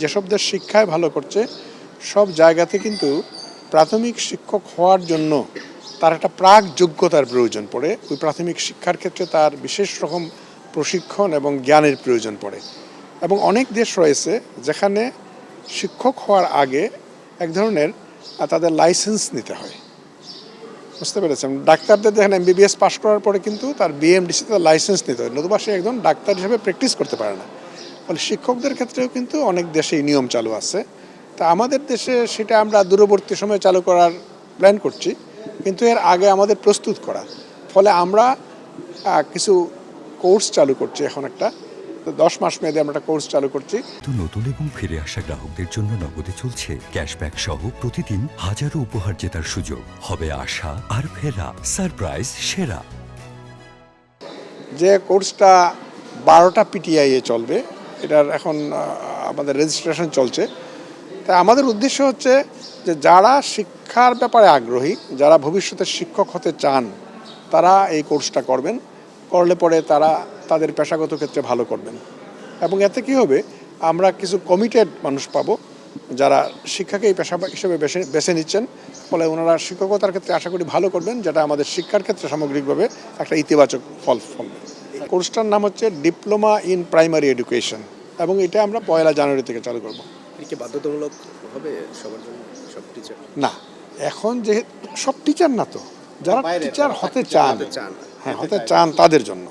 যেসব দেশ শিক্ষায় ভালো করছে সব জায়গাতে কিন্তু প্রাথমিক শিক্ষক হওয়ার জন্য তার একটা প্রাক যোগ্যতার প্রয়োজন পড়ে। ওই প্রাথমিক শিক্ষার ক্ষেত্রে তার বিশেষ রকম প্রশিক্ষণ এবং জ্ঞানের প্রয়োজন পড়ে। এবং অনেক দেশ রয়েছে যেখানে শিক্ষক হওয়ার আগে এক ধরনের তাদের লাইসেন্স নিতে হয়। বুঝতে পেরেছেন? ডাক্তারদের দেখেন এমবিবিএস পাশ করার পরে কিন্তু তার বিএমডিসিতে তার লাইসেন্স নিতে হয়, নতুবা সে একজন ডাক্তার হিসেবে প্র্যাকটিস করতে পারে না। ফলে শিক্ষকদের ক্ষেত্রেও কিন্তু অনেক দেশে এই নিয়ম চালু আছে। তা আমাদের দেশে সেটা আমরা দূরবর্তী সময়ে চালু করার প্ল্যান করছি, কিন্তু এর আগে আমাদের প্রস্তুত করা। ফলে আমরা কিছু কোর্স চালু করছি। এখন একটা 10 মাস মেয়াদে আমরা একটা কোর্স চালু করছি। নতুন এবং ফিরে আসা গ্রাহকদের জন্য নগদে চলছে ক্যাশব্যাক সহ প্রতিদিন হাজারো উপহার জেতার সুযোগ। হবে আশা আর ফেরা, সারপ্রাইজ সেরা। যে কোর্সটা 12টা পিটিআইয়ে চলবে, এটার এখন আমাদের রেজিস্ট্রেশন চলছে। তা আমাদের উদ্দেশ্য হচ্ছে যে যারা শিক্ষার ব্যাপারে আগ্রহী, যারা ভবিষ্যতে শিক্ষক হতে চান, তারা এই কোর্সটা করবেন। করলে পরে তারা তাদের পেশাগত ক্ষেত্রে ভালো করবেন। এবং এতে কী হবে, আমরা কিছু কমিটেড মানুষ পাবো যারা শিক্ষাকে এই পেশা হিসেবে বেছে নিচ্ছেন। ফলে ওনারা শিক্ষকতার ক্ষেত্রে আশা করি ভালো করবেন, যেটা আমাদের শিক্ষার ক্ষেত্রে সামগ্রিকভাবে একটা ইতিবাচক ফল ফলবে। কোর্সটার নাম হচ্ছে ডিপ্লোমা ইন প্রাইমারি এডুকেশন, এবং এটা আমরা 1 জানুয়ারি থেকে চালু করব। কি বাধ্যতামূলক হবে সবার জন্য, সব টিচার? না, এখন যে সব টিচার না, তো যারা টিচার হতে চান, হ্যাঁ হতে চান তাদের জন্য।